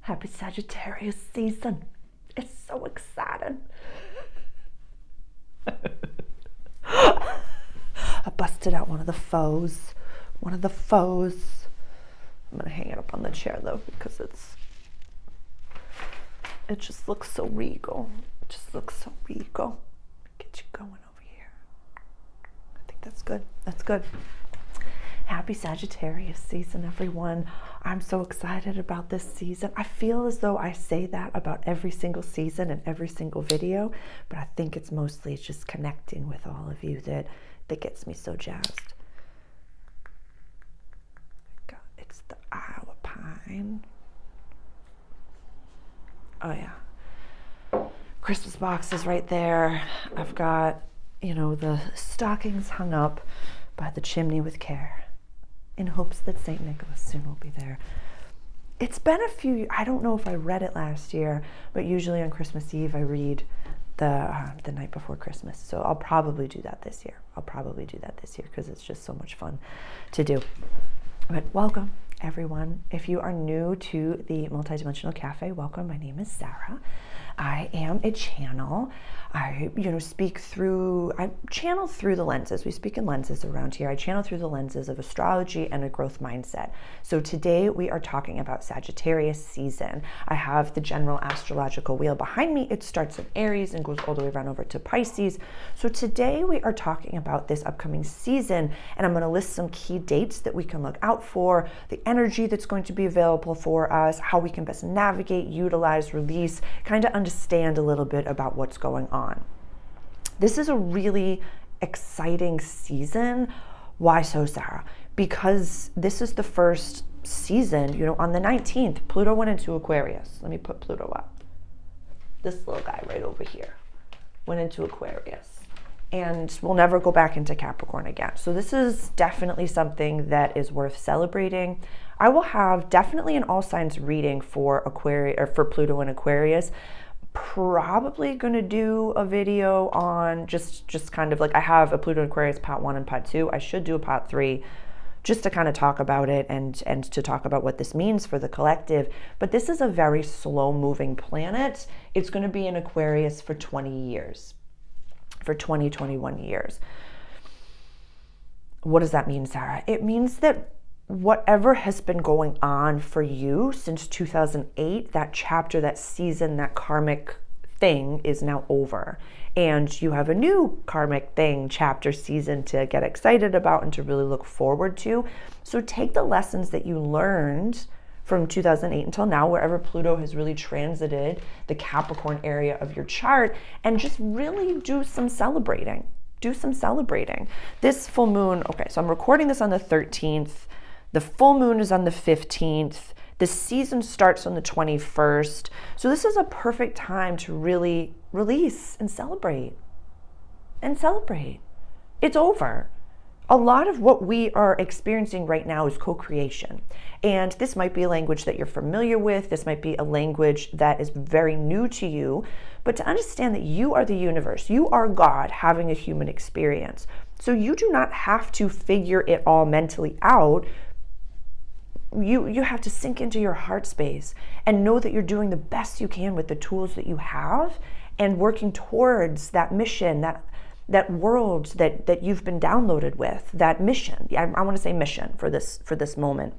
Happy Sagittarius season. It's so exciting. I busted out one of the faux. I'm going to hang it up on the chair though because it just looks so regal. Get you going over here. I think that's good. Happy Sagittarius season, everyone. I'm so excited about this season. I feel as though I say that about every single season and every single video, but I think it's mostly just connecting with all of you that gets me so jazzed. It's the Iowa pine. Oh yeah. Christmas boxes right there. I've got, the stockings hung up by the chimney with care, in hopes that St. Nicholas soon will be there. It's been a few, I don't know if I read it last year, but usually on Christmas Eve I read the night before Christmas. So I'll probably do that this year. Because it's just so much fun to do. But welcome, everyone. If you are new to the Multidimensional Cafe, welcome. My name is Sarah. I am a channel. I channel through the lenses. We speak in lenses around here. I channel through the lenses of astrology and a growth mindset. So today we are talking about Sagittarius season. I have the general astrological wheel behind me. It starts in Aries and goes all the way around over to Pisces. So today we are talking about this upcoming season, and I'm going to list some key dates that we can look out for, the energy that's going to be available for us, how we can best navigate, utilize, release, kind of understand a little bit about what's going on. This is a really exciting season. Why so, Sarah? Because this is the first season, on the 19th, Pluto went into Aquarius. Let me put Pluto up. This little guy right over here went into Aquarius and will never go back into Capricorn again. So this is definitely something that is worth celebrating. I will have definitely an all signs reading for Aquarius, or for Pluto in Aquarius. Probably going to do a video on just kind of like, I have a Pluto Aquarius part 1 and part 2. I should do a part 3 just to kind of talk about it and to talk about what this means for the collective. But this is a very slow moving planet. It's going to be in Aquarius for 20 years, for 21 years. What does that mean, Sarah? It means that whatever has been going on for you since 2008, that chapter, that season, that karmic thing is now over. And you have a new karmic thing, chapter, season to get excited about and to really look forward to. So take the lessons that you learned from 2008 until now, wherever Pluto has really transited the Capricorn area of your chart, and just really do some celebrating. This full moon, okay, so I'm recording this on the 13th. The full moon is on the 15th. The season starts on the 21st. So this is a perfect time to really release and celebrate. It's over. A lot of what we are experiencing right now is co-creation. And this might be a language that you're familiar with. This might be a language that is very new to you. But to understand that you are the universe, you are God having a human experience. So you do not have to figure it all mentally out. You have to sink into your heart space and know that you're doing the best you can with the tools that you have and working towards that mission, that world that you've been downloaded with, that mission. I want to say mission for this moment.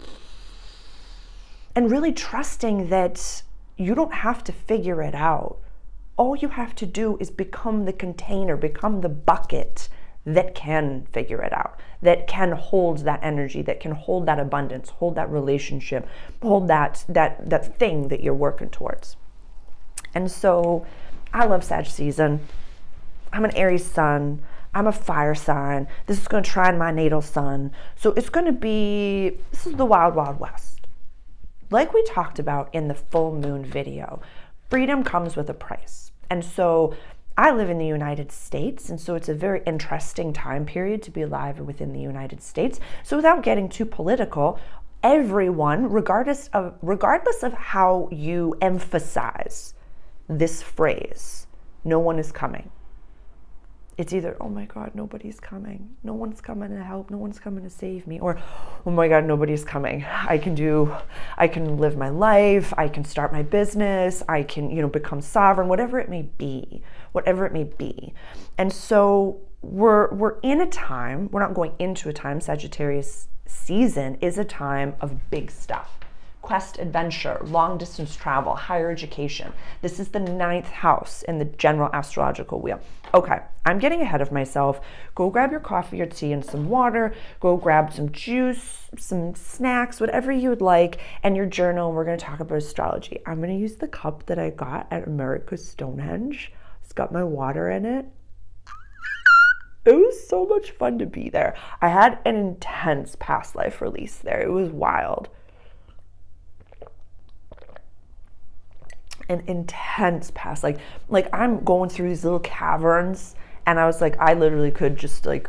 And really trusting that you don't have to figure it out. All you have to do is become the container, become the bucket that can figure it out, that can hold that energy, that can hold that abundance, hold that relationship, hold that thing that you're working towards. And so I love Sag season. I'm an Aries sun. I'm a fire sign. This is going to trine my natal sun. So this is the wild, wild west. Like we talked about in the full moon video, freedom comes with a price. And so I live in the United States, and so it's a very interesting time period to be alive within the United States. So without getting too political, everyone, regardless of how you emphasize this phrase, no one is coming. It's either, oh my God, nobody's coming. No one's coming to help. No one's coming to save me. Or, oh my God, nobody's coming. I can live my life. I can start my business. I can, become sovereign, whatever it may be, And so we're in a time, we're not going into a time, Sagittarius season is a time of big stuff. Quest, adventure, long distance travel, higher education. This is the 9th house in the general astrological wheel. Okay, I'm getting ahead of myself. Go grab your coffee or tea and some water. Go grab some juice, some snacks, whatever you would like, and your journal. And we're going to talk about astrology. I'm going to use the cup that I got at America's Stonehenge. It's got my water in it. It was so much fun to be there. I had an intense past life release there. It was wild. An intense past, like I'm going through these little caverns, and I was like, I literally could just I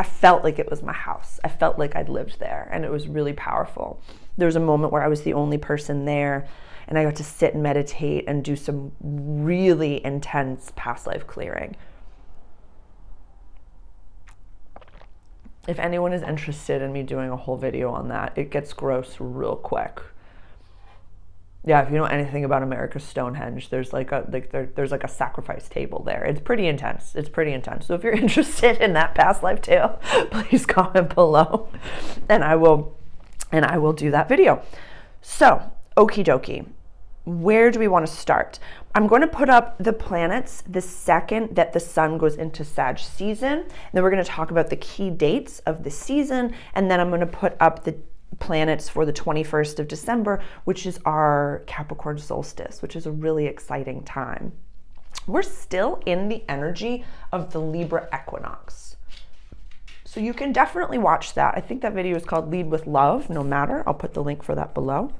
felt like it was my house. I felt like I'd lived there, and it was really powerful. There was a moment where I was the only person there, and I got to sit and meditate and do some really intense past life clearing. If anyone is interested in me doing a whole video on that, it gets gross real quick. Yeah, if you know anything about America's Stonehenge, there's there's a sacrifice table there. It's pretty intense. So if you're interested in that past life tale, please comment below, and I will do that video. So, okie dokie. Where do we want to start? I'm going to put up the planets the second that the sun goes into Sag season. And then we're going to talk about the key dates of the season, and then I'm going to put up the planets for the 21st of December, which is our Capricorn solstice, which is a really exciting time. We're still in the energy of the Libra equinox. So you can definitely watch that. I think that video is called Lead with Love, no matter. I'll put the link for that below.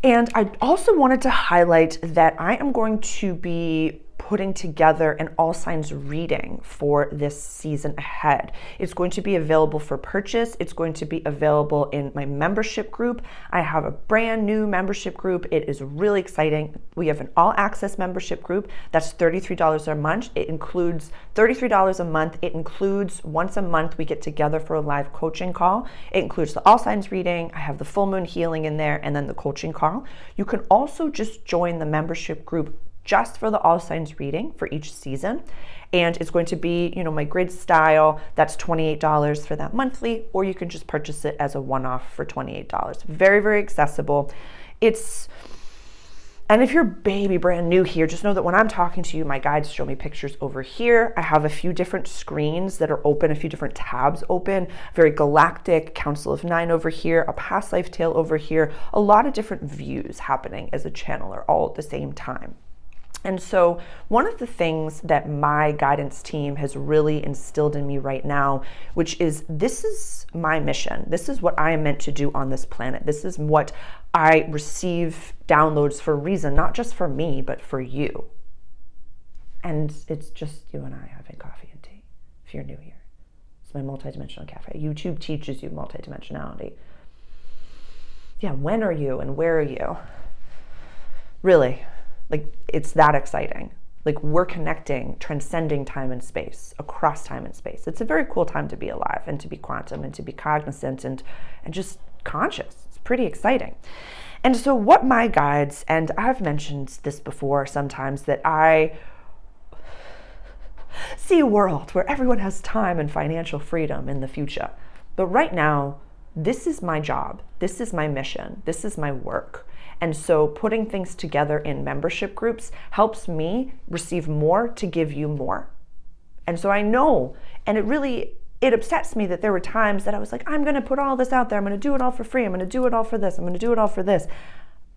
And I also wanted to highlight that I am going to be putting together an all signs reading for this season ahead. It's going to be available for purchase. It's going to be available in my membership group. I have a brand new membership group. It is really exciting. We have an all access membership group that's $33 a month. It includes $33 a month. It includes once a month we get together for a live coaching call. It includes the all signs reading. I have the full moon healing in there, and then the coaching call. You can also just join the membership group just for the all signs reading for each season. And it's going to be, my grid style. That's $28 for that monthly, or you can just purchase it as a one-off for $28. Very, very accessible. And if you're baby brand new here, just know that when I'm talking to you, my guides show me pictures over here. I have a few different screens that are open, a few different tabs open, very galactic, Council of Nine over here, a past life tale over here, a lot of different views happening as a channeler all at the same time. And so one of the things that my guidance team has really instilled in me right now, this is my mission. This is what I am meant to do on this planet. This is what I receive downloads for a reason, not just for me, but for you. And it's just you and I having coffee and tea, if you're new here. It's my multidimensional cafe. YouTube teaches you multidimensionality. Yeah, when are you and where are you? Really. It's that exciting. We're connecting, transcending time and space, across time and space. It's a very cool time to be alive and to be quantum and to be cognizant and just conscious. It's pretty exciting. And so what my guides, and I've mentioned this before sometimes, that I see a world where everyone has time and financial freedom in the future. But right now, this is my job. This is my mission. This is my work. And so putting things together in membership groups helps me receive more to give you more. And so I know, and it upsets me that there were times that I was like, I'm going to put all this out there. I'm going to do it all for free. I'm going to do it all for this. I'm going to do it all for this.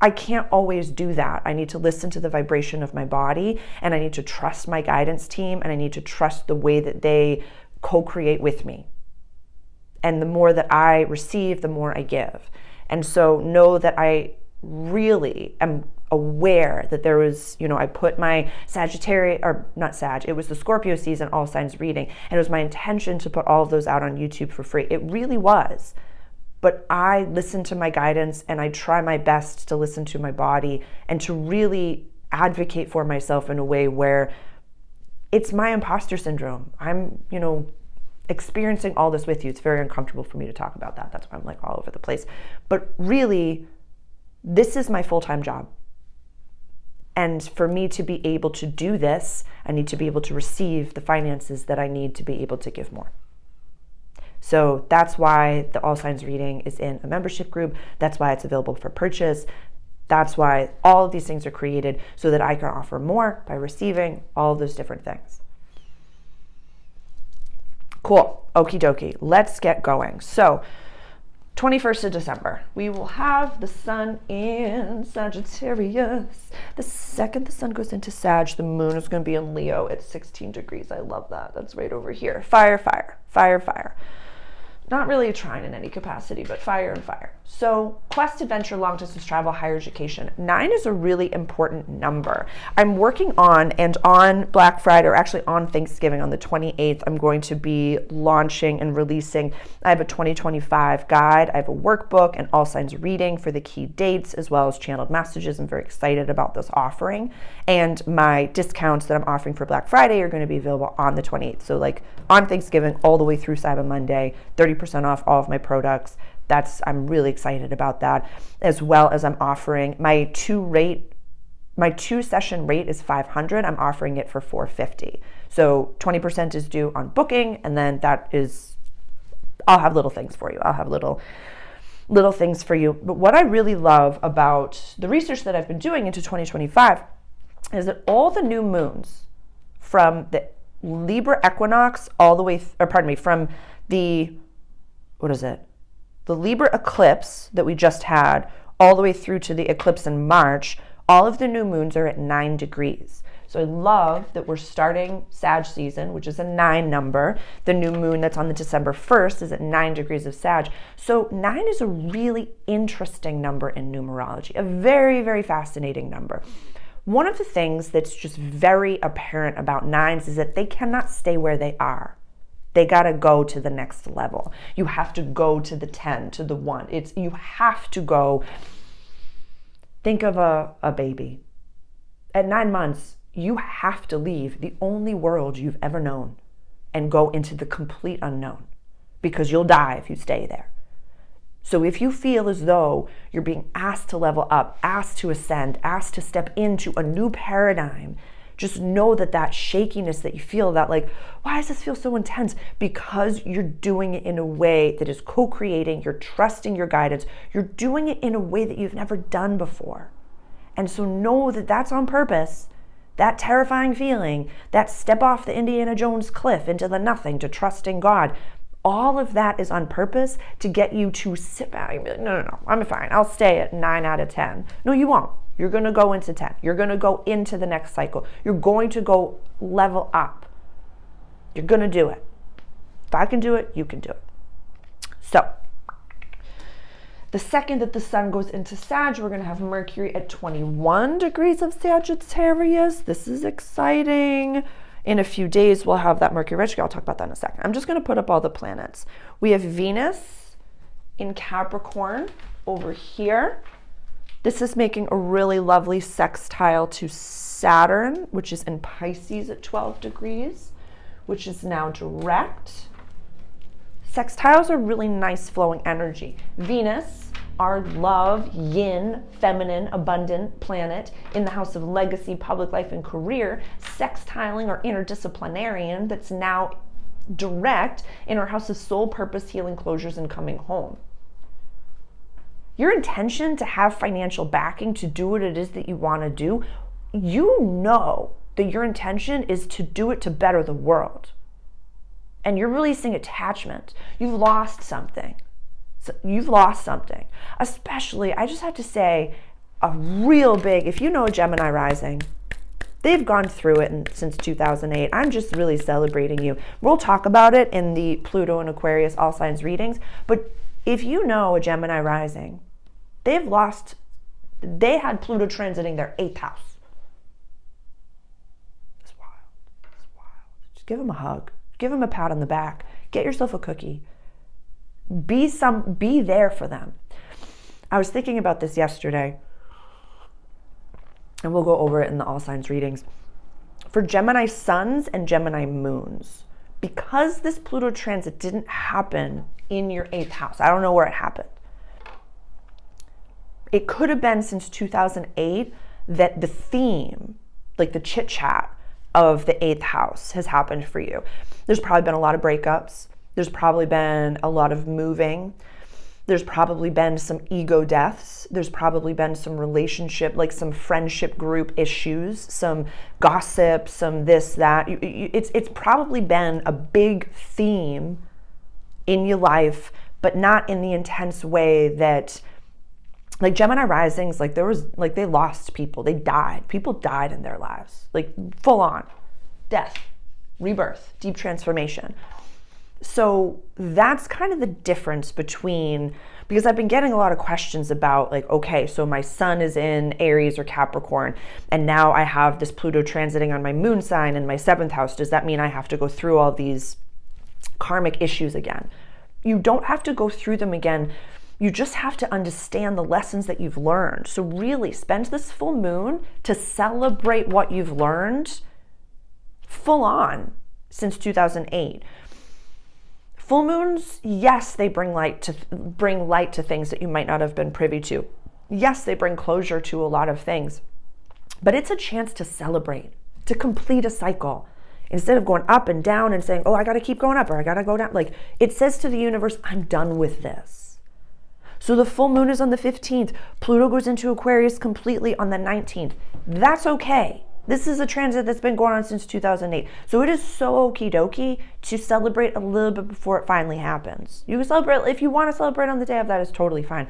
I can't always do that. I need to listen to the vibration of my body, and I need to trust my guidance team, and I need to trust the way that they co-create with me. And the more that I receive, the more I give. And so know that I really am aware that there was, I put my Sagittarius, or not Sag, it was the Scorpio season all signs reading, and it was my intention to put all of those out on YouTube for free. It really was. But I listen to my guidance, and I try my best to listen to my body and to really advocate for myself in a way where it's my imposter syndrome. I'm, experiencing all this with you. It's very uncomfortable for me to talk about that. That's why I'm like all over the place. But really, this is my full-time job. And for me to be able to do this, I need to be able to receive the finances that I need to be able to give more. So that's why the All Signs reading is in a membership group. That's why it's available for purchase. That's why all of these things are created, so that I can offer more by receiving all of those different things. Cool. Okie dokie. Let's get going. So 21st of December, we will have the sun in Sagittarius. The second the sun goes into Sag, the moon is going to be in Leo at 16 degrees. I love that. That's right over here. Fire, fire, fire, fire. Not really a trine in any capacity, but fire and fire. So quest, adventure, long distance travel, higher education. 9 is a really important number. I'm working on, and on Black Friday, or actually on Thanksgiving on the 28th, I'm going to be launching and releasing. I have a 2025 guide. I have a workbook and all signs reading for the key dates, as well as channeled messages. I'm very excited about this offering. And my discounts that I'm offering for Black Friday are going to be available on the 28th. So like on Thanksgiving all the way through Cyber Monday, 30% off all of my products. I'm really excited about that, as well as I'm offering my two session rate is $500. I'm offering it for $450. So 20% is due on booking, and then I'll have little things for you. I'll have little things for you. But what I really love about the research that I've been doing into 2025 is that all the new moons from the Libra equinox all the way, from the Libra eclipse that we just had all the way through to the eclipse in March, all of the new moons are at 9 degrees. So I love that we're starting Sag season, which is a 9 number. The new moon that's on the December 1st is at 9 degrees of Sag. So 9 is a really interesting number in numerology, a very, very fascinating number. One of the things that's just very apparent about 9s is that they cannot stay where they are. They got to go to the next level. You have to go to the 10, to the 1. You have to go. Think of a baby. At 9 months, you have to leave the only world you've ever known and go into the complete unknown, because you'll die if you stay there. So if you feel as though you're being asked to level up, asked to ascend, asked to step into a new paradigm, just know that shakiness that you feel, that like, why does this feel so intense? Because you're doing it in a way that is co-creating, you're trusting your guidance, you're doing it in a way that you've never done before. And so know that that's on purpose. That terrifying feeling, that step off the Indiana Jones cliff into the nothing to trusting God, all of that is on purpose to get you to sit back and be like, no, I'm fine. I'll stay at 9 out of 10. No, you won't. You're going to go into 10. You're going to go into the next cycle. You're going to go level up. You're going to do it. If I can do it, you can do it. So, the second that the sun goes into Sag, we're going to have Mercury at 21 degrees of Sagittarius. This is exciting. In a few days, we'll have that Mercury retrograde. I'll talk about that in a second. I'm just going to put up all the planets. We have Venus in Capricorn over here. This is making a really lovely sextile to Saturn, which is in Pisces at 12 degrees, which is now direct. Sextiles are really nice flowing energy. Venus, our love, yin, feminine, abundant planet in the house of legacy, public life, and career, sextiling or interdisciplinarian, that's now direct in our house of soul, purpose, healing, closures, and coming home. Your intention to have financial backing to do what it is that you want to do, you know that your intention is to do it to better the world. And you're releasing attachment. You've lost something. Especially, I just have to say, a real big, if you know a Gemini rising, they've gone through it since 2008. I'm just really celebrating you. We'll talk about it in the Pluto and Aquarius all signs readings, but if you know a Gemini rising, they had Pluto transiting their 8th house. It's wild. Just give them a hug. Give them a pat on the back. Get yourself a cookie. Be there for them. I was thinking about this yesterday. and we'll go over it in the all signs readings. For Gemini suns and Gemini moons, because this Pluto transit didn't happen in your 8th house, I don't know where it happened. It could have been since 2008 that the theme, like the chit chat of the 8th house has happened for you. There's probably been a lot of breakups. There's probably been a lot of moving. There's probably been some ego deaths. There's probably been some relationship, like some friendship group issues, some gossip, some this, that. It's probably been a big theme in your life, but not in the intense way that, like Gemini risings, like there was, like they lost people, they died. People died in their lives, like full on death, rebirth, deep transformation. So that's kind of the difference between, because I've been getting a lot of questions about like, okay, so my sun is in Aries or Capricorn, and now I have this Pluto transiting on my moon sign in my 7th house. Does that mean I have to go through all these karmic issues again? You don't have to go through them again. You just have to understand the lessons that you've learned. So really spend this full moon to celebrate what you've learned full on since 2008. Full moons, yes, they bring light to things that you might not have been privy to. Yes, they bring closure to a lot of things, but it's a chance to celebrate, to complete a cycle. Instead of going up and down and saying, oh, I got to keep going up or I got to go down. Like it says to the universe, I'm done with this. So the full moon is on the 15th. Pluto goes into Aquarius completely on the 19th. That's okay. This is a transit that's been going on since 2008. So it is so okie dokie to celebrate a little bit before it finally happens. You can celebrate, if you want to celebrate on the day of that, is totally fine.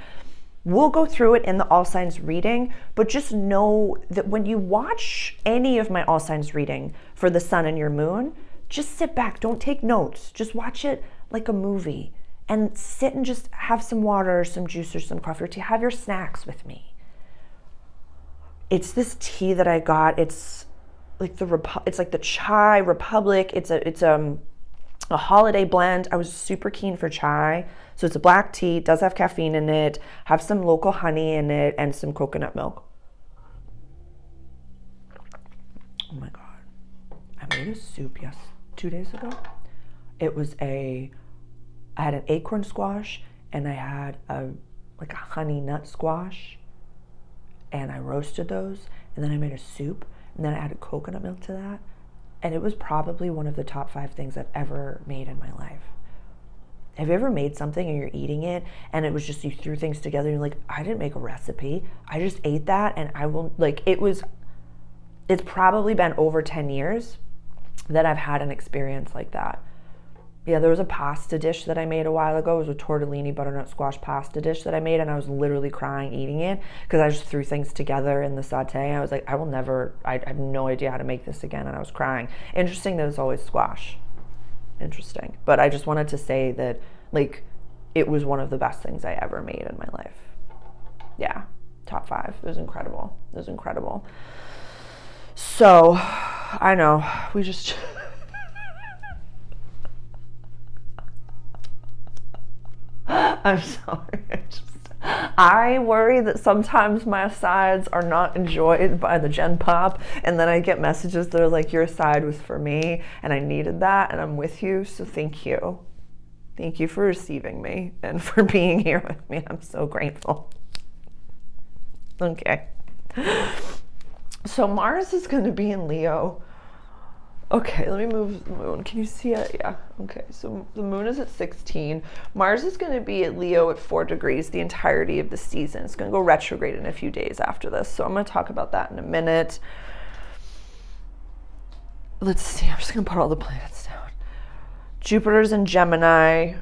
We'll go through it in the all signs reading, but just know that when you watch any of my all signs reading for the sun and your moon, just sit back, don't take notes. Just watch it like a movie and sit and just have some water or some juice or some coffee or tea. Have your snacks with me. It's this tea that I got. It's like the Chai Republic. It's a holiday blend. I was super keen for chai. So it's a black tea, it does have caffeine in it, have some local honey in it, and some coconut milk. Oh my God. I made a soup 2 days ago. I had an acorn squash and I had a honey nut squash, and I roasted those, and then I made a soup, and then I added coconut milk to that. And it was probably one of the top 5 things I've ever made in my life. Have you ever made something and you're eating it and it was just, you threw things together and you're like, I didn't make a recipe. I just ate that and it's probably been over 10 years that I've had an experience like that. Yeah, there was a pasta dish that I made a while ago. It was a tortellini butternut squash pasta dish that I made, and I was literally crying eating it because I just threw things together in the saute. I was like, I have no idea how to make this again, and I was crying. Interesting that it's always squash. Interesting. But I just wanted to say that, it was one of the best things I ever made in my life. Yeah, top 5. It was incredible. So, I know, we just... I'm sorry. I worry that sometimes my asides are not enjoyed by the Gen Pop, and then I get messages that are like, your aside was for me, and I needed that, and I'm with you, so thank you. Thank you for receiving me and for being here with me. I'm so grateful. Okay. So Mars is going to be in Leo. Okay, let me move the moon. Can you see it? Yeah. Okay, so the moon is at 16. Mars is going to be at Leo at 4 degrees the entirety of the season. It's going to go retrograde in a few days after this. So I'm going to talk about that in a minute. Let's see. I'm just going to put all the planets down. Jupiter's in Gemini.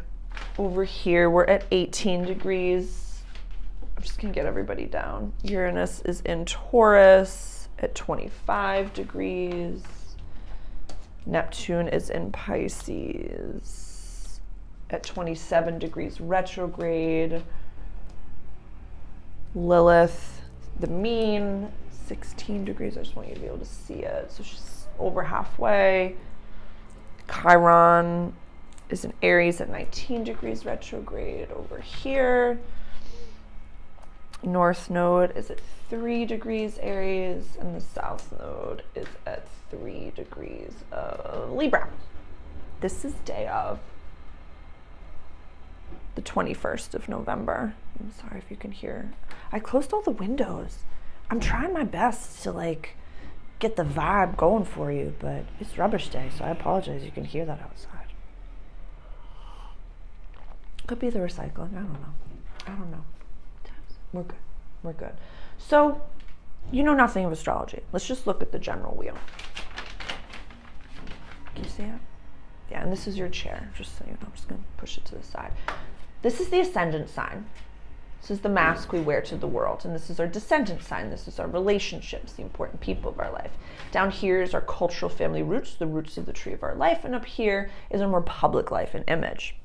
Over here, we're at 18 degrees. I'm just going to get everybody down. Uranus is in Taurus at 25 degrees. Neptune is in Pisces at 27 degrees retrograde. Lilith, the mean, 16 degrees. I just want you to be able to see it. So she's over halfway. Chiron is in Aries at 19 degrees retrograde over here. North node is at 3 degrees Aries, and the south node is at 3 degrees of Libra. This is day of the 21st of November. I'm sorry if you can hear. I closed all the windows. I'm trying my best to like get the vibe going for you, but it's rubbish day, so I apologize. You can hear that outside. Could be the recycling. I don't know. We're good. So, you know nothing of astrology. Let's just look at the general wheel. Can you see it? Yeah, and this is your chair, just so you know. I'm just going to push it to the side. This is the ascendant sign. This is the mask we wear to the world. And this is our descendant sign. This is our relationships, the important people of our life. Down here is our cultural family roots, the roots of the tree of our life. And up here is our more public life and image.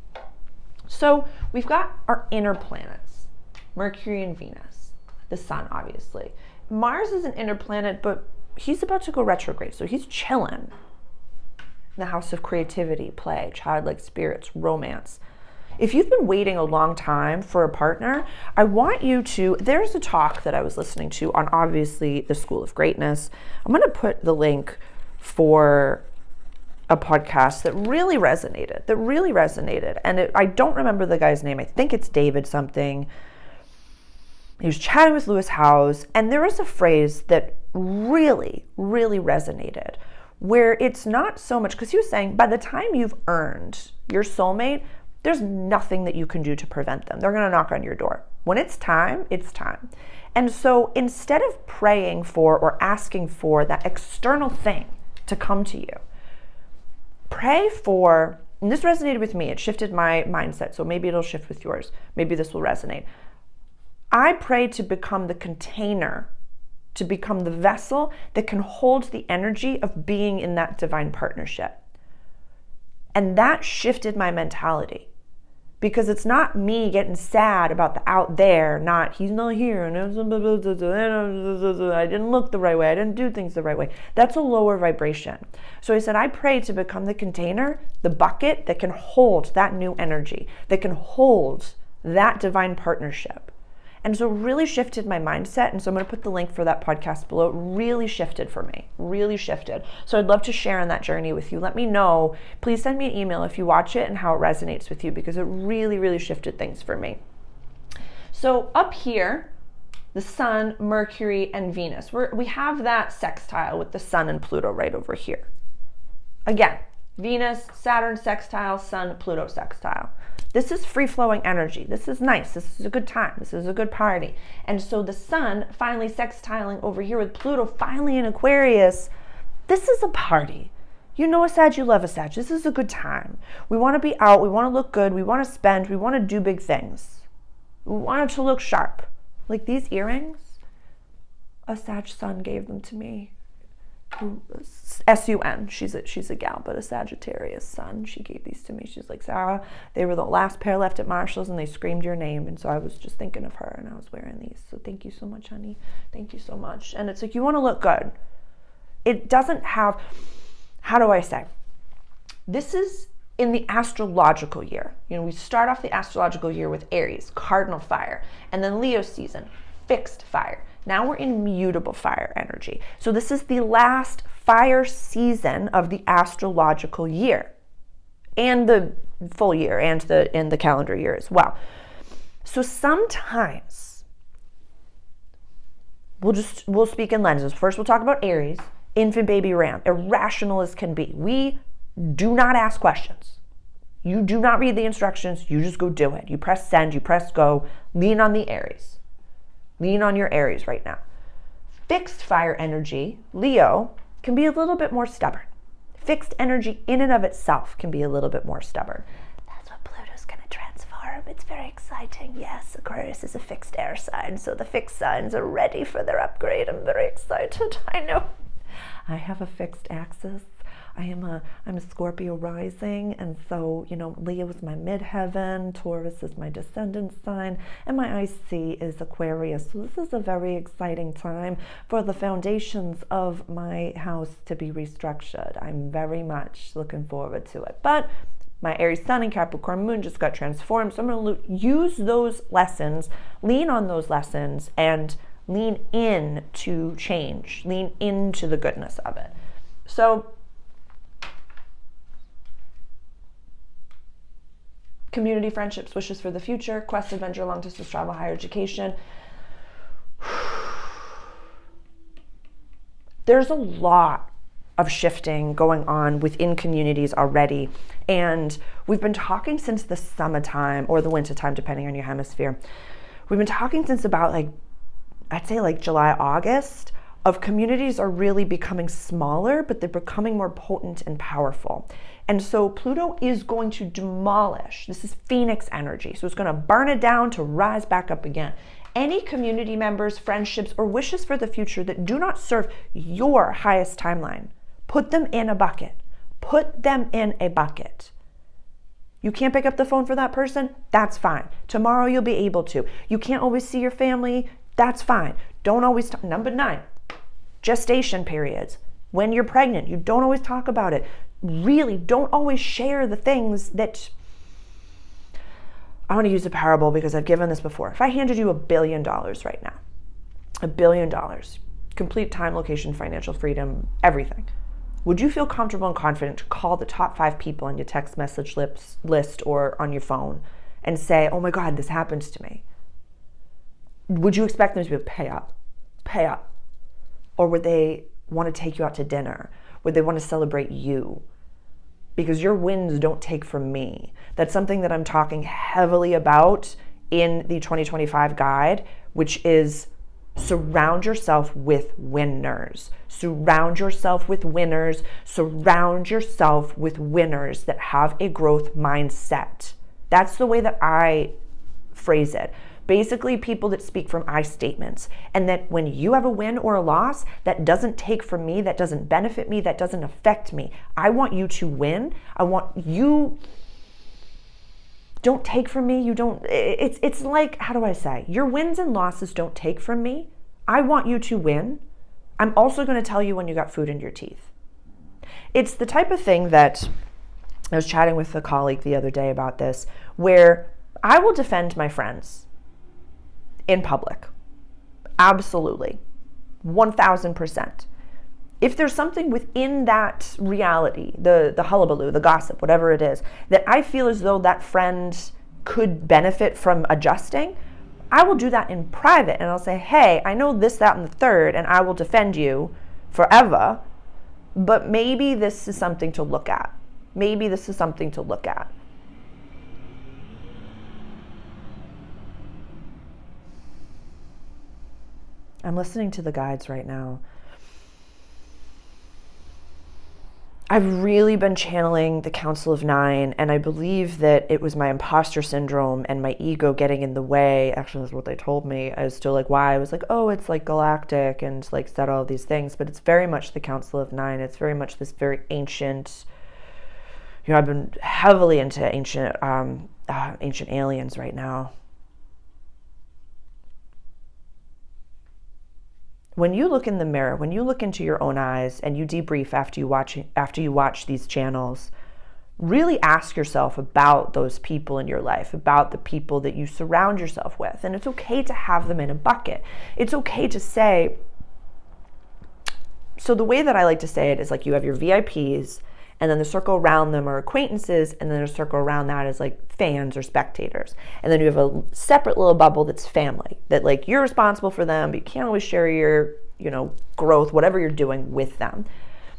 So we've got our inner planets, Mercury and Venus, the sun, obviously. Mars is an inner planet, but he's about to go retrograde, so he's chilling in the house of creativity, play, childlike spirits, romance. If you've been waiting a long time for a partner, I want you to, there's a talk that I was listening to on obviously the School of Greatness. I'm going to put the link for a podcast that really resonated. And I don't remember the guy's name. I think it's David something. He was chatting with Lewis Howes, and there was a phrase that really resonated, where it's not so much, because he was saying, by the time you've earned your soulmate, there's nothing that you can do to prevent them. They're going to knock on your door. When it's time, it's time. And so instead of praying for or asking for that external thing to come to you, pray for, and this resonated with me, it shifted my mindset, so maybe it'll shift with yours. Maybe this will resonate. I pray to become the container, to become the vessel that can hold the energy of being in that divine partnership. And that shifted my mentality, because it's not me getting sad about the out there, not he's not here, and I didn't look the right way, I didn't do things the right way. That's a lower vibration. So I said, I pray to become the container, the bucket that can hold that new energy, that can hold that divine partnership. And so it really shifted my mindset. And so I'm going to put the link for that podcast below. It really shifted for me, really shifted. So I'd love to share on that journey with you. Let me know. Please send me an email if you watch it and how it resonates with you, because it really shifted things for me. So up here, the sun, Mercury, and Venus. We have that sextile with the sun and Pluto right over here. Again, Venus, Saturn sextile, sun, Pluto sextile. This is free-flowing energy. This is nice. This is a good time. This is a good party. And so the sun finally sextiling over here with Pluto finally in Aquarius. This is a party. You know a Sag, you love a Sag. This is a good time. We want to be out. We want to look good. We want to spend. We want to do big things. We want it to look sharp. Like these earrings, a Sag sun gave them to me. S-U-N, she's a gal, but a Sagittarius sun. She gave these to me. She's like, Sarah, they were the last pair left at Marshall's and they screamed your name. And so I was just thinking of her and I was wearing these. So thank you so much, honey. Thank you so much. And it's like, you want to look good. It doesn't have, how do I say? This is in the astrological year. You know, we start off the astrological year with Aries, cardinal fire, and then Leo season, fixed fire. Now we're in mutable fire energy. So this is the last fire season of the astrological year and the full year and the calendar year as well. So sometimes we'll speak in lenses. First, we'll talk about Aries, infant baby ram, irrational as can be. We do not ask questions. You do not read the instructions. You just go do it. You press send, you press go, lean on the Aries. Lean on your Aries right now. Fixed fire energy, Leo, can be a little bit more stubborn. Fixed energy in and of itself can be a little bit more stubborn. That's what Pluto's going to transform. It's very exciting. Yes, Aquarius is a fixed air sign, so the fixed signs are ready for their upgrade. I'm very excited. I know. I have a fixed axis. I'm a Scorpio rising, and so, you know, Leo is my midheaven, Taurus is my descendant sign, and my IC is Aquarius. So this is a very exciting time for the foundations of my house to be restructured. I'm very much looking forward to it. But My Aries sun and Capricorn moon just got transformed. So I'm going to use those lessons, lean on those lessons, and lean in to change, lean into the goodness of it. So community, friendships, wishes for the future, quest, adventure, long distance travel, higher education. There's a lot of shifting going on within communities already. And we've been talking since the summertime or the wintertime, depending on your hemisphere. We've been talking since about I'd say July, August, of communities are really becoming smaller, but they're becoming more potent and powerful. And so Pluto is going to demolish. This is Phoenix energy. So it's going to burn it down to rise back up again. Any community members, friendships, or wishes for the future that do not serve your highest timeline, put them in a bucket. Put them in a bucket. You can't pick up the phone for that person? That's fine. Tomorrow you'll be able to. You can't always see your family? That's fine. Don't always talk. Number 9, gestation periods. When you're pregnant, you don't always talk about it. Really don't always share the things that... I want to use a parable because I've given this before. If I handed you $1 billion right now, $1 billion, complete time, location, financial freedom, everything, would you feel comfortable and confident to call the top 5 people on your text message list or on your phone and say, oh my God, this happens to me? Would you expect them to be pay up? Or would they want to take you out to dinner? Would they want to celebrate you? Because your wins don't take from me. That's something that I'm talking heavily about in the 2025 guide, which is surround yourself with winners. Surround yourself with winners. Surround yourself with winners that have a growth mindset. That's the way that I phrase it. Basically, people that speak from I statements. And that when you have a win or a loss, that doesn't take from me, that doesn't benefit me, that doesn't affect me. I want you to win. I want you... Don't take from me. You don't... It's like, how do I say? Your wins and losses don't take from me. I want you to win. I'm also going to tell you when you got food in your teeth. It's the type of thing that... I was chatting with a colleague the other day about this, where I will defend my friends in public. Absolutely. 1000%. If there's something within that reality, the hullabaloo, the gossip, whatever it is, that I feel as though that friend could benefit from adjusting, I will do that in private. And I'll say, hey, I know this, that, and the third, and I will defend you forever, but maybe this is something to look at. Maybe this is something to look at. I'm listening to the guides right now. I've really been channeling the Council of Nine, and I believe that it was my imposter syndrome and my ego getting in the way. Actually, that's what they told me as to why I was oh, it's galactic and said all these things, but it's very much the Council of Nine. It's very much this very ancient, I've been heavily into ancient aliens right now. When you look in the mirror, when you look into your own eyes and you debrief after you watch these channels, really ask yourself about those people in your life, about the people that you surround yourself with. And it's okay to have them in a bucket. It's okay to say, so the way that I like to say it is you have your VIPs, and then the circle around them are acquaintances, and then a circle around that is fans or spectators. And then you have a separate little bubble that's family, that you're responsible for them, but you can't always share your, growth, whatever you're doing with them.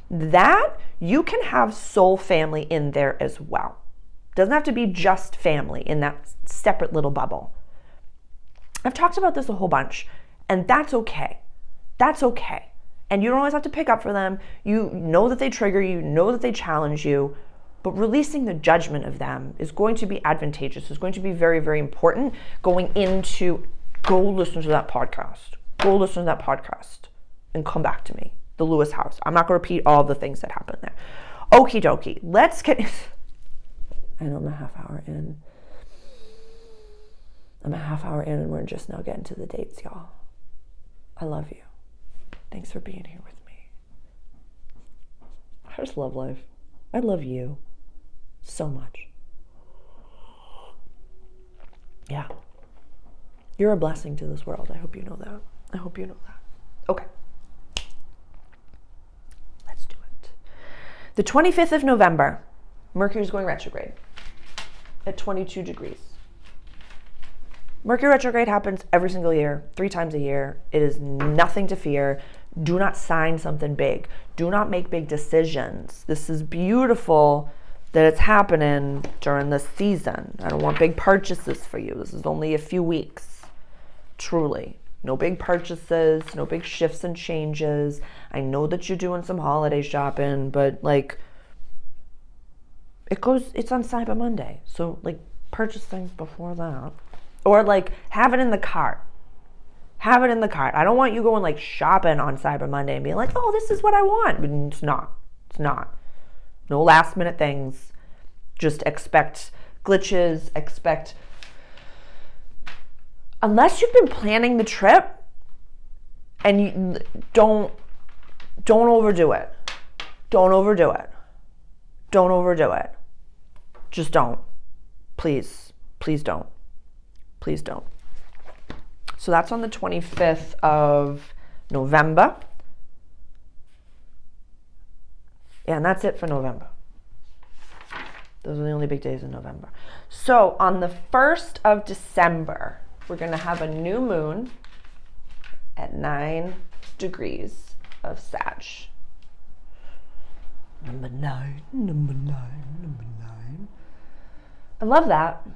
That, you can have soul family in there as well. Doesn't have to be just family in that separate little bubble. I've talked about this a whole bunch, and that's okay. That's okay. And you don't always have to pick up for them. You know that they trigger you, know that they challenge you, but releasing the judgment of them is going to be advantageous. It's going to be very, very important going into, go listen to that podcast. Go listen to that podcast and come back to me. The Lewis House. I'm not going to repeat all the things that happened there. Okie dokie. Let's get... I know I'm a half hour in. And we're just now getting to the dates, y'all. I love you. Thanks for being here with me. I just love life. I love you So much. Yeah. You're a blessing to this world. I hope you know that. I hope you know that. Okay. Let's do it. The 25th of November, Mercury is going retrograde at 22 degrees. Mercury retrograde happens every single year, 3 times a year. It is nothing to fear. Do not sign something big. Do not make big decisions. This is beautiful that it's happening during this season. I don't want big purchases for you. This is only a few weeks. Truly. No big purchases, no big shifts and changes. I know that you're doing some holiday shopping, but like it's on Cyber Monday. So like purchase things before that. Or like have it in the cart. Have it in the cart. I don't want you going like shopping on Cyber Monday and being like, oh, this is what I want. But it's not. It's not. No last minute things. Just expect glitches. Unless you've been planning the trip and you don't overdo it. Don't overdo it. Don't overdo it. Just don't. Please. Please don't. Please don't. So that's on the 25th of November. Yeah, and that's it for November. Those are the only big days in November. So on the 1st of December, we're going to have a new moon at 9 degrees of Sag. Number 9. I love that.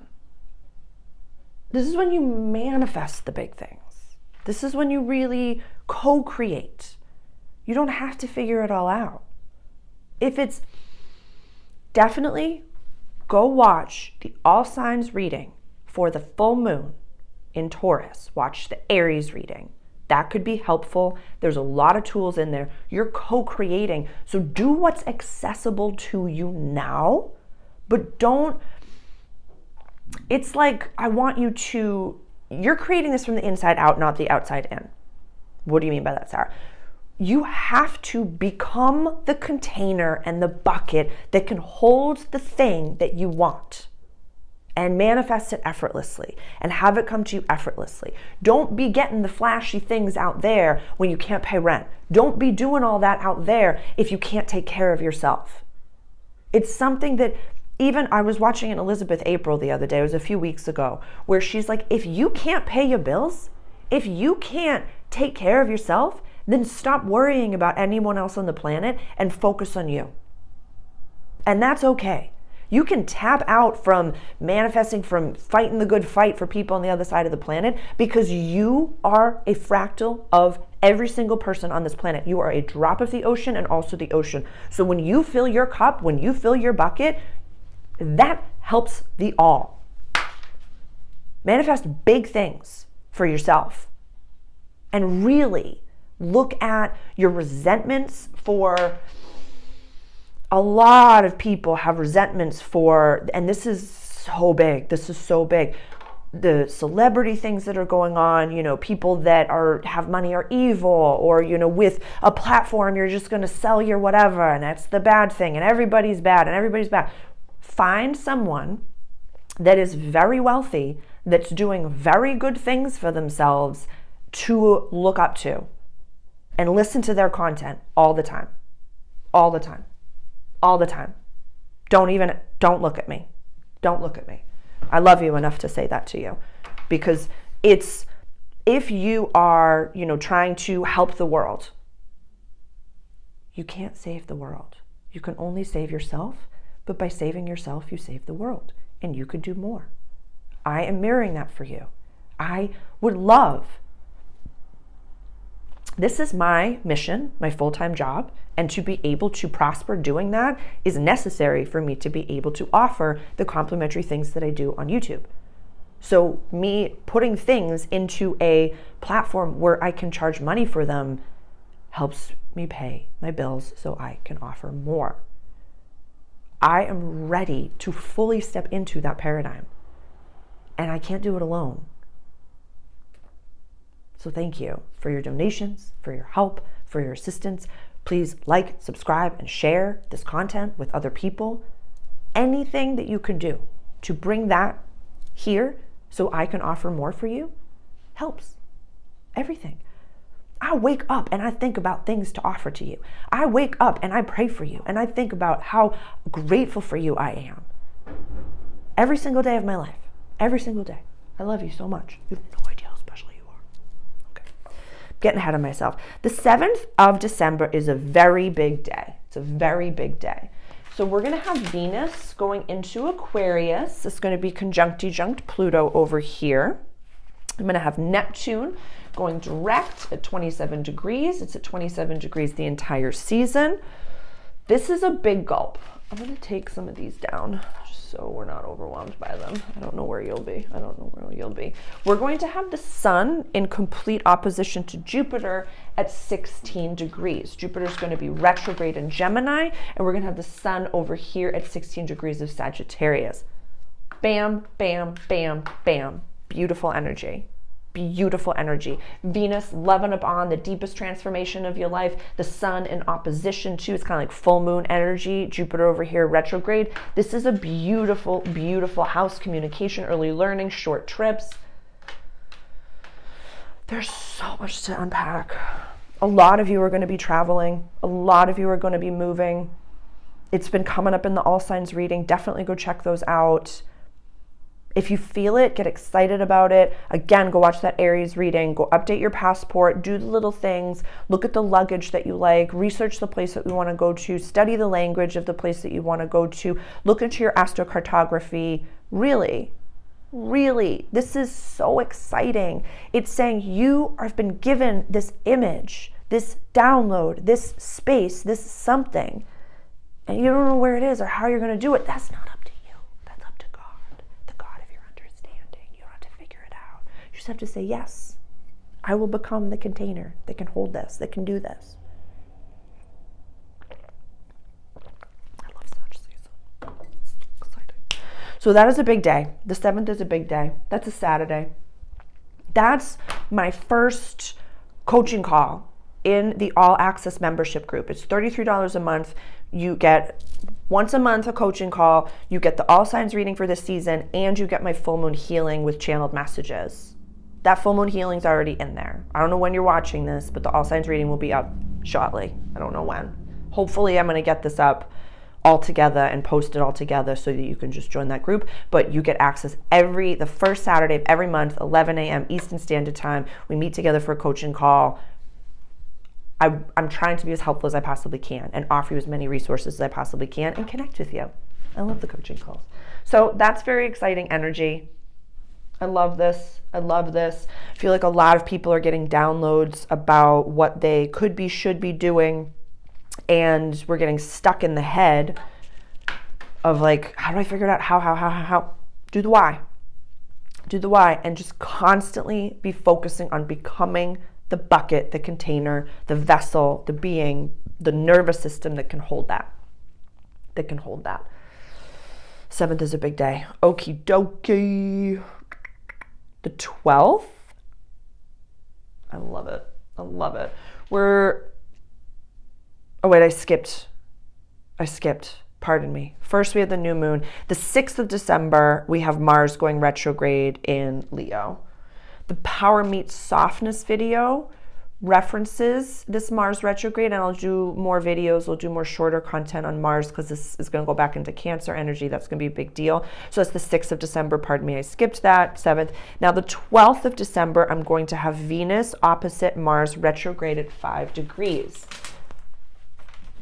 This is when you manifest the big things. This is when you really co-create. You don't have to figure it all out. If it's definitely go watch the all signs reading for the full moon in Taurus. Watch the Aries reading. That could be helpful. There's a lot of tools in there. You're co-creating. So do what's accessible to you now, but don't. It's like, you're creating this from the inside out, not the outside in. What do you mean by that, Sarah? You have to become the container and the bucket that can hold the thing that you want and manifest it effortlessly and have it come to you effortlessly. Don't be getting the flashy things out there when you can't pay rent. Don't be doing all that out there if you can't take care of yourself. It's something that even I was watching an Elizabeth April the other day, it was a few weeks ago, where she's like, if you can't pay your bills, if you can't take care of yourself, then stop worrying about anyone else on the planet and focus on you. And that's okay. You can tap out from manifesting, from fighting the good fight for people on the other side of the planet, because you are a fractal of every single person on this planet. You are a drop of the ocean and also the ocean. So when you fill your cup, when you fill your bucket, that helps the all. Manifest big things for yourself and really look at your resentments for. A lot of people have resentments for, and this is so big, the celebrity things that are going on, people that have money are evil, or, with a platform, you're just going to sell your whatever, and that's the bad thing, and everybody's bad. Find someone that is very wealthy, that's doing very good things for themselves to look up to, and listen to their content all the time. Don't look at me. Don't look at me. I love you enough to say that to you, because if you are, trying to help the world, you can't save the world. You can only save yourself, but by saving yourself, you save the world, and you could do more. I am mirroring that for you. I would love. This is my mission, my full-time job, and to be able to prosper doing that is necessary for me to be able to offer the complimentary things that I do on YouTube. So me putting things into a platform where I can charge money for them helps me pay my bills so I can offer more. I am ready to fully step into that paradigm, and I can't do it alone. So thank you for your donations, for your help, for your assistance. Please like, subscribe, and share this content with other people. anything that you can do to bring that here so I can offer more for you helps. Everything. I wake up and I think about things to offer to you. I wake up and I pray for you and I think about how grateful for you I am. Every single day of my life. Every single day. I love you so much. You have no idea how special you are. Okay. Getting ahead of myself. The 7th of December is a very big day. It's a very big day. So we're going to have Venus going into Aquarius. It's going to be conjunct Pluto over here. I'm going to have Neptune going direct at 27 degrees. It's at 27 degrees the entire season. This is a big gulp. I'm going to take some of these down just so we're not overwhelmed by them. I don't know where you'll be. I don't know where you'll be. We're going to have the sun in complete opposition to Jupiter at 16 degrees. Jupiter's going to be retrograde in Gemini, and we're going to have the sun over here at 16 degrees of Sagittarius. Bam, bam, bam, bam. Beautiful energy. Beautiful energy. Venus loving up on the deepest transformation of your life. The sun in opposition to, it's kind of like full moon energy. Jupiter over here retrograde. This is a beautiful, beautiful house. Communication, early learning, short trips. There's so much to unpack. A lot of you are going to be traveling. A lot of you are going to be moving. It's been coming up in the all signs reading. Definitely go check those out. If you feel it, get excited about it. Again, go watch that Aries reading. Go update your passport. Do the little things. Look at the luggage that you like. Research the place that you want to go to. Study the language of the place that you want to go to. Look into your astrocartography. Really, really, this is so exciting. It's saying you have been given this image, this download, this space, this something, and you don't know where it is or how you're going to do it. That's not up to you. That's up to God. You don't have to figure it out. You just have to say, yes, I will become the container that can hold this, that can do this. I love such season. It's so exciting. So that is a big day. The 7th is a big day. That's a Saturday. That's my first coaching call in the All Access membership group. It's $33 a month. You get once a month a coaching call. You get the all signs reading for this season, and you get my full moon healing with channeled messages. That full moon healing's already in there. I don't know when you're watching this, but the all signs reading will be up shortly. I don't know when. Hopefully I'm going to get this up all together and post it all together so that you can just join that group. But you get access the first Saturday of every month, 11 a.m. Eastern Standard Time. We meet together for a coaching call. I'm trying to be as helpful as I possibly can and offer you as many resources as I possibly can and connect with you. I love the coaching calls. So that's very exciting energy. I love this. I love this. I feel like a lot of people are getting downloads about what they could be, should be doing. And we're getting stuck in the head of like, how do I figure it out? How? Do the why. Do the why. And just constantly be focusing on becoming the bucket, the container, the vessel, the being, the nervous system that can hold that. 7th is a big day. Okie dokie. The 12th. I love it. I skipped. Pardon me. First, we have the new moon. The 6th of December, we have Mars going retrograde in Leo. The Power Meets Softness video references this Mars retrograde, and I'll do more videos. We'll do more shorter content on Mars because this is going to go back into Cancer energy. That's going to be a big deal. So that's the 6th of December. Pardon me, I skipped that. 7th. Now the 12th of December, I'm going to have Venus opposite Mars retrograde at 5 degrees.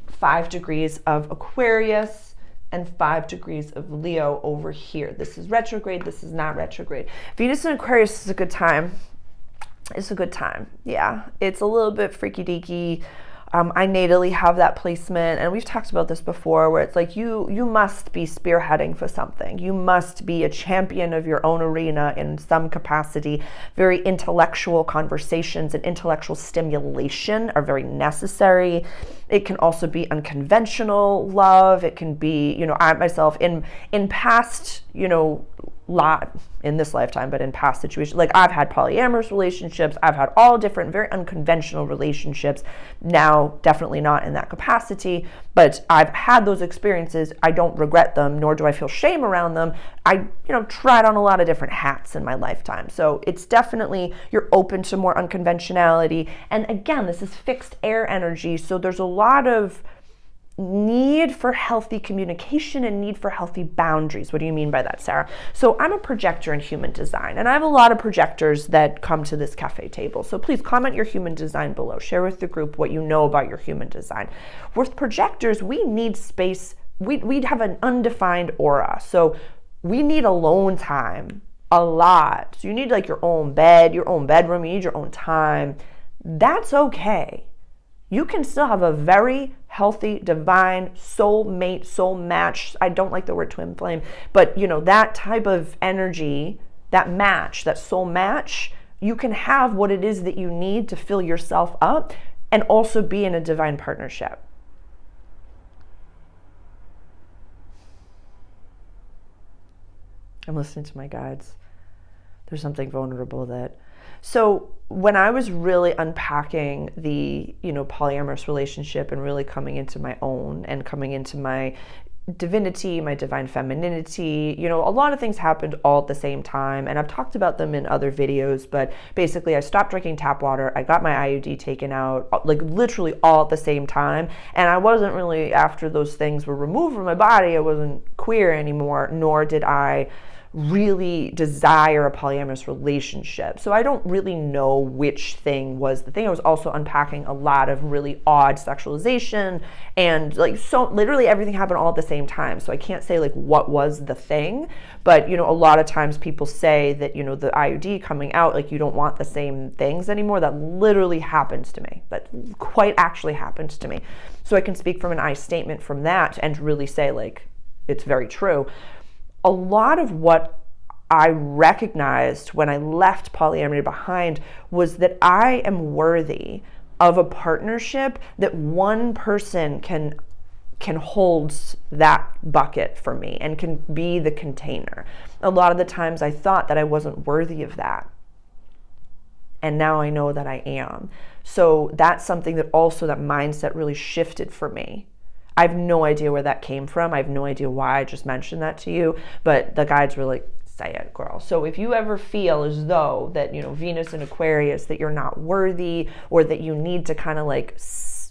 5 degrees of Aquarius and 5 degrees of Leo over here. This is retrograde. This is not retrograde. Venus in Aquarius is a good time. It's a good time. Yeah, it's a little bit freaky deaky. I natally have that placement, and we've talked about this before, where it's like you must be spearheading for something. You must be a champion of your own arena in some capacity. Very intellectual conversations and intellectual stimulation are very necessary. It can also be unconventional love. It can be, I myself in past, lot in this lifetime, but in past situations, like I've had polyamorous relationships, I've had all different, very unconventional relationships. Now, definitely not in that capacity, but I've had those experiences. I don't regret them, nor do I feel shame around them. I, tried on a lot of different hats in my lifetime. So it's definitely, you're open to more unconventionality. And again, this is fixed air energy. So there's a lot of need for healthy communication and need for healthy boundaries. What do you mean by that, Sarah? So I'm a projector in human design, and I have a lot of projectors that come to this cafe table. So please comment your human design below. Share with the group what you know about your human design. With projectors, we need space. We have an undefined aura. So we need alone time a lot. So you need like your own bed, your own bedroom, you need your own time. That's okay. You can still have a very healthy, divine, soulmate, soul match. I don't like the word twin flame, but that type of energy, that match, that soul match, you can have what it is that you need to fill yourself up and also be in a divine partnership. I'm listening to my guides. There's something vulnerable that... So when I was really unpacking the, polyamorous relationship and really coming into my own and coming into my divinity, my divine femininity, a lot of things happened all at the same time. And I've talked about them in other videos, but basically I stopped drinking tap water. I got my IUD taken out, like literally all at the same time. And I wasn't really, after those things were removed from my body, I wasn't queer anymore, nor did I really desire a polyamorous relationship. So I don't really know which thing was the thing. I was also unpacking a lot of really odd sexualization and so literally everything happened all at the same time. So I can't say what was the thing, but a lot of times people say that, the IUD coming out, you don't want the same things anymore. That literally happens to me. That quite actually happens to me. So I can speak from an I statement from that and really say it's very true. A lot of what I recognized when I left polyamory behind was that I am worthy of a partnership that one person can hold that bucket for me and can be the container. A lot of the times I thought that I wasn't worthy of that. And now I know that I am. So that's something that also that mindset really shifted for me. I have no idea where that came from. I have no idea why I just mentioned that to you, but the guides were like, say it, girl. So if you ever feel as though that, Venus in Aquarius, that you're not worthy or that you need to kind of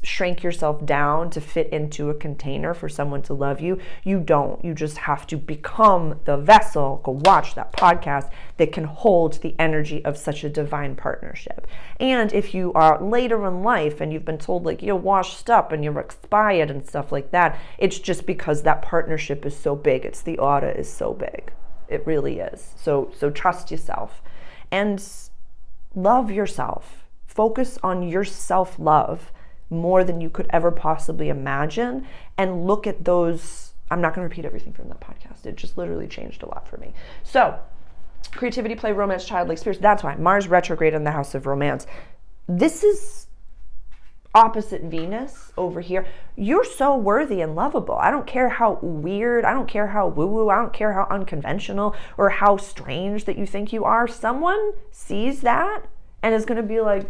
shrink yourself down to fit into a container for someone to love you, you don't. You just have to become the vessel, go watch that podcast, that can hold the energy of such a divine partnership. And if you are later in life and you've been told you're washed up and you're expired and stuff like that, it's just because that partnership is so big. It's the aura is so big. It really is. So trust yourself and love yourself. Focus on your self-love more than you could ever possibly imagine, and look at those. I'm not going to repeat everything from that podcast. It just literally changed a lot for me. So creativity, play, romance, childlike spirits. That's why Mars retrograde in the house of romance. This is opposite Venus over here. You're so worthy and lovable. I don't care how weird, I don't care how woo-woo, I don't care how unconventional or how strange that you think you are. Someone sees that and is going to be like,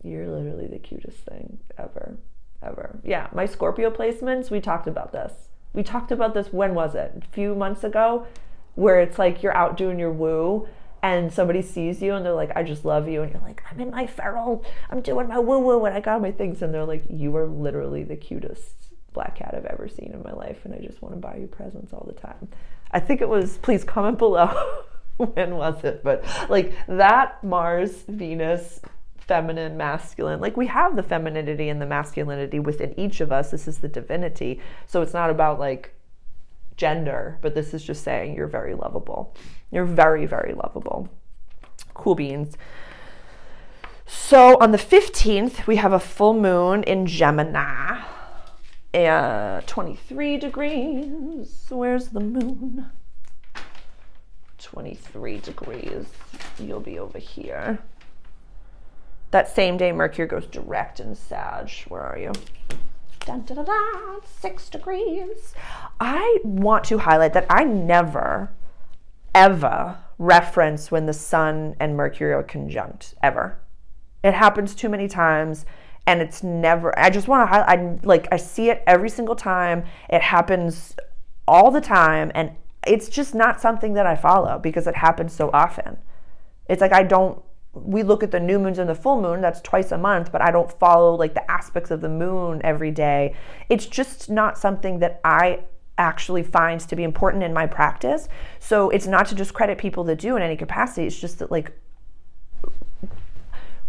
you're literally the cutest thing ever. Yeah, my Scorpio placements, we talked about this. When was it? A few months ago, where it's you're out doing your woo and somebody sees you and they're like, I just love you. And you're like, I'm in my feral, I'm doing my woo-woo and I got my things. And they're like, you are literally the cutest black cat I've ever seen in my life. And I just want to buy you presents all the time. I think it was, please comment below, when was it? But that Mars, Venus, feminine, masculine, we have the femininity and the masculinity within each of us. This is the divinity. So it's not about gender, but this is just saying you're very lovable. You're very, very lovable. Cool beans. So on the 15th, we have a full moon in Gemini. 23 degrees. Where's the moon? 23 degrees. You'll be over here. That same day, Mercury goes direct in Sag. Where are you? Dun, dun, dun, dun, 6 degrees. I want to highlight that I never, ever reference when the sun and Mercury are conjunct, ever. It happens too many times, and it's never, I just want to highlight, I see it every single time. It happens all the time, and it's just not something that I follow because it happens so often. It's like we look at the new moons and the full moon, that's twice a month, but I don't follow like the aspects of the moon every day. It's just not something that I actually finds to be important in my practice. So it's not to discredit people that do in any capacity. It's just that like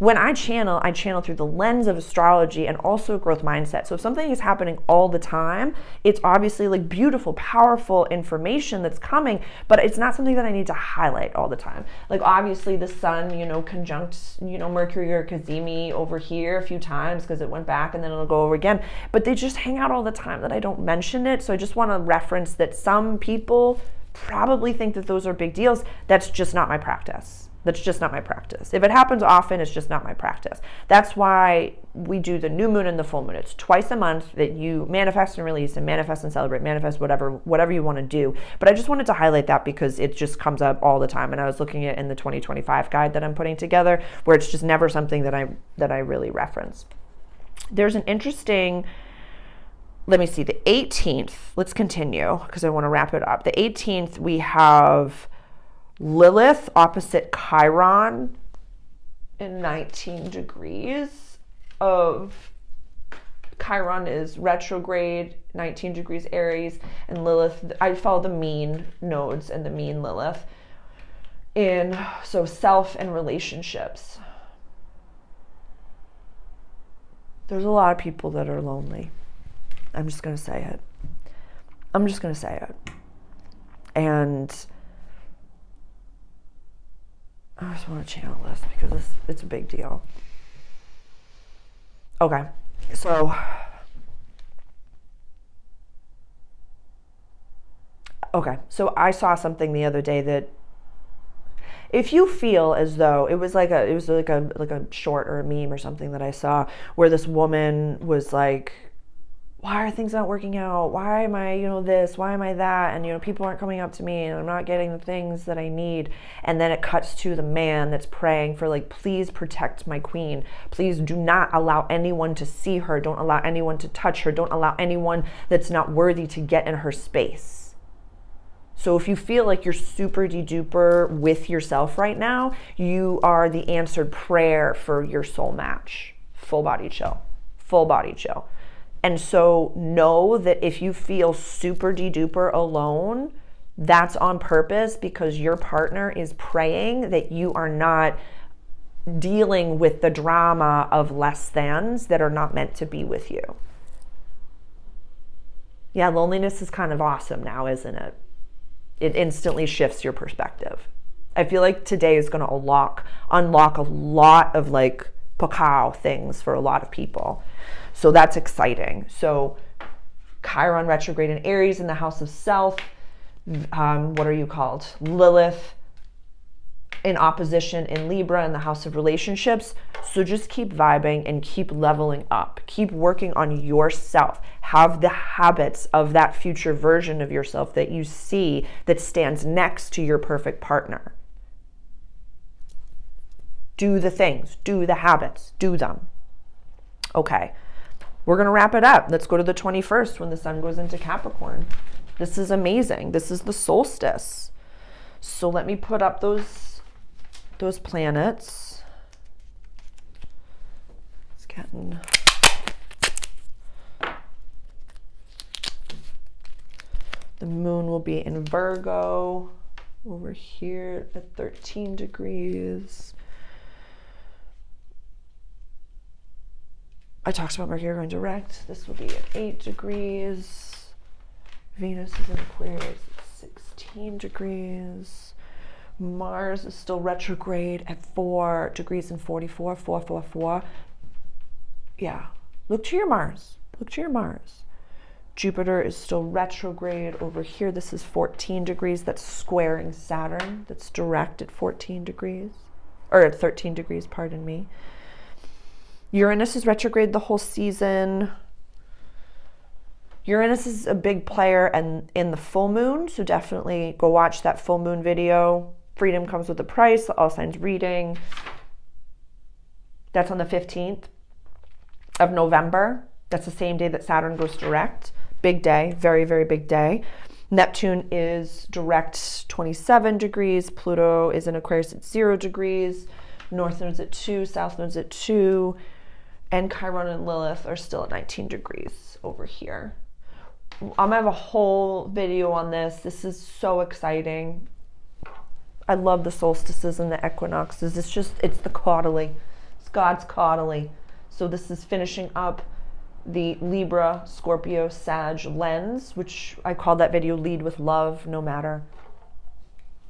when I channel through the lens of astrology and also growth mindset. So if something is happening all the time, it's obviously like beautiful, powerful information that's coming, but it's not something that I need to highlight all the time. Like obviously the sun, conjunct, Mercury or Cazimi over here a few times because it went back and then it'll go over again. But they just hang out all the time that I don't mention it. So I just want to reference that some people probably think that those are big deals. That's just not my practice. That's just not my practice. If it happens often, it's just not my practice. That's why we do the new moon and the full moon. It's twice a month that you manifest and release and manifest and celebrate, manifest whatever you want to do. But I just wanted to highlight that because it just comes up all the time. And I was looking at in the 2025 guide that I'm putting together where it's just never something that I really reference. There's an interesting, let me see, the 18th. Let's continue because I want to wrap it up. The 18th, we have Lilith opposite Chiron in 19 degrees of Chiron is retrograde, 19 degrees Aries, and Lilith, I follow the mean nodes and the mean Lilith in so self and relationships. There's a lot of people that are lonely. I'm just going to say it. And I just want to channel this because it's a big deal. Okay, so I saw something the other day that if you feel as though it was like a short or a meme or something that I saw where this woman was like, why are things not working out? Why am I, this? Why am I that? And, people aren't coming up to me and I'm not getting the things that I need. And then it cuts to the man that's praying for like, please protect my queen. Please do not allow anyone to see her. Don't allow anyone to touch her. Don't allow anyone that's not worthy to get in her space. So if you feel like you're super de-duper with yourself right now, you are the answered prayer for your soul match. Full body chill. And so know that if you feel super de-duper alone, that's on purpose because your partner is praying that you are not dealing with the drama of less thans that are not meant to be with you. Yeah, loneliness is kind of awesome now, isn't it? It instantly shifts your perspective. I feel like today is going to unlock a lot of like cacao things for a lot of people. So that's exciting. So Chiron retrograde in Aries in the house of self. What are you called? Lilith in opposition in Libra in the house of relationships. So just keep vibing and keep leveling up. Keep working on yourself. Have the habits of that future version of yourself that you see that stands next to your perfect partner. Do the things, do the habits, do them. Okay. We're going to wrap it up. Let's go to the 21st when the sun goes into Capricorn. This is amazing. This is the solstice. So let me put up those planets. It's getting... The moon will be in Virgo over here at 13 degrees. I talked about Mercury going direct. This will be at 8 degrees. Venus is in Aquarius at 16 degrees. Mars is still retrograde at 4 degrees and 44, 444. Yeah, look to your Mars. Jupiter is still retrograde over here. This is 14 degrees. That's squaring Saturn. That's direct at 14 degrees. Or at 13 degrees, pardon me. Uranus is retrograde the whole season. Uranus is a big player and in the full moon, so definitely go watch that full moon video. Freedom comes with a price, the all signs reading. That's on the 15th of November. That's the same day that Saturn goes direct. Big day, very, very big day. Neptune is direct 27 degrees. Pluto is in Aquarius at 0 degrees. North node's at 2, south node's at 2. And Chiron and Lilith are still at 19 degrees over here. I'm gonna have a whole video on this. This is so exciting. I love the solstices and the equinoxes. It's the quarterly. It's God's quarterly. So this is finishing up the Libra, Scorpio, Sag lens, which I call that video Lead with Love, no matter.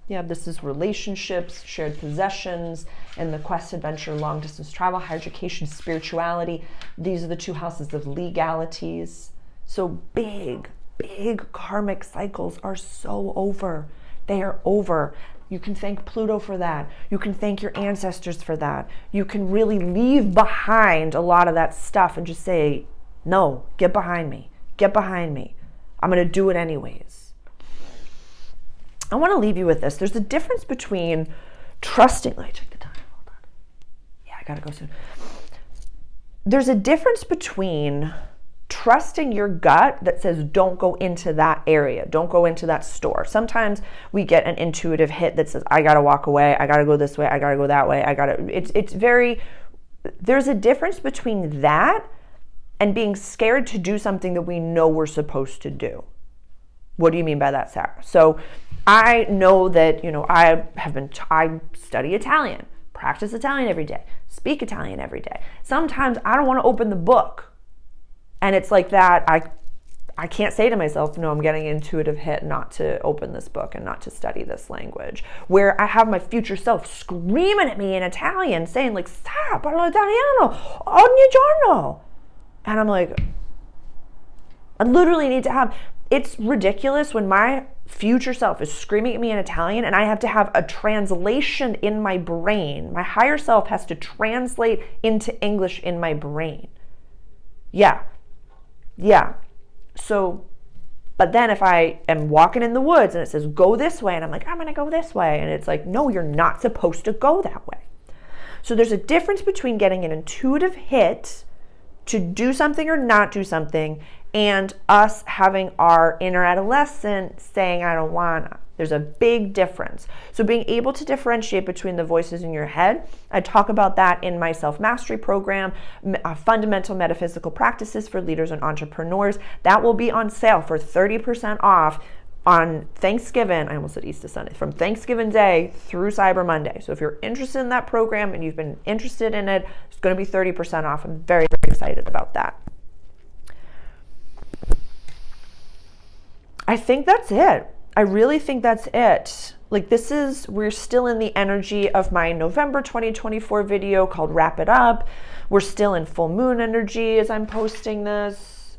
Yeah, this is relationships, shared possessions, and the quest, adventure, long distance travel, higher education, spirituality. These are the 2 houses of legalities. So big, big karmic cycles are so over. They are over. You can thank Pluto for that. You can thank your ancestors for that. You can really leave behind a lot of that stuff and just say, no, get behind me. Get behind me. I'm going to do it anyways. I want to leave you with this. There's a difference between trusting. Let me check the time. Hold on. Yeah, I got to go soon. There's a difference between trusting your gut that says don't go into that area, don't go into that store. Sometimes we get an intuitive hit that says I got to walk away, I got to go this way, I got to go that way, there's a difference between that and being scared to do something that we know we're supposed to do. What do you mean by that, Sarah? So I know that, I study Italian, practice Italian every day, speak Italian every day. Sometimes I don't want to open the book. And it's like that, I can't say to myself, no, I'm getting an intuitive hit not to open this book and not to study this language. Where I have my future self screaming at me in Italian, saying like, Sarah, parlo italiano ogni giorno. And I'm like, I literally need to have, it's ridiculous when my future self is screaming at me in Italian and I have to have a translation in my brain. My higher self has to translate into English in my brain. Yeah. So, but then if I am walking in the woods and it says, go this way, and I'm like, I'm going to go this way. And it's like, no, you're not supposed to go that way. So there's a difference between getting an intuitive hit to do something or not do something and us having our inner adolescent saying, I don't wanna. There's a big difference. So being able to differentiate between the voices in your head, I talk about that in my self-mastery program, Fundamental Metaphysical Practices for Leaders and Entrepreneurs. That will be on sale for 30% off on Thanksgiving. I almost said Easter Sunday. From Thanksgiving Day through Cyber Monday. So if you're interested in that program and you've been interested in it, it's going to be 30% off. I'm very, very excited about that. I think that's it. I really think that's it. Like we're still in the energy of my November 2024 video called Wrap It Up. We're still in full moon energy as I'm posting this.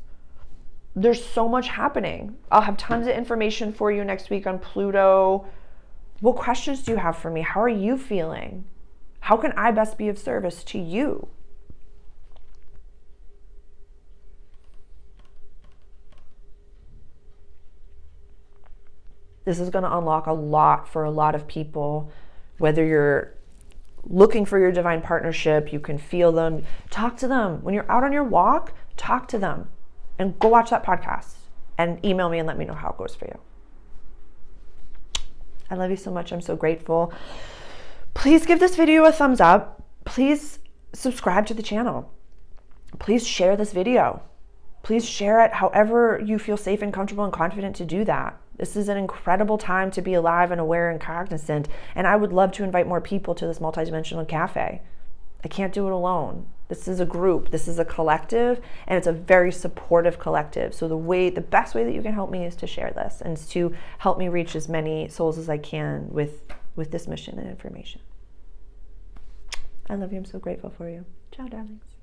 There's so much happening. I'll have tons of information for you next week on Pluto. What questions do you have for me? How are you feeling? How can I best be of service to you? This is going to unlock a lot for a lot of people, whether you're looking for your divine partnership, you can feel them, talk to them. When you're out on your walk, talk to them and go watch that podcast and email me and let me know how it goes for you. I love you so much. I'm so grateful. Please give this video a thumbs up. Please subscribe to the channel. Please share this video. Please share it however you feel safe and comfortable and confident to do that. This is an incredible time to be alive and aware and cognizant, and I would love to invite more people to this multidimensional cafe. I can't do it alone. This is a group, this is a collective, and it's a very supportive collective. So the best way that you can help me is to share this and to help me reach as many souls as I can with this mission and information. I love you. I'm so grateful for you. Ciao, darlings.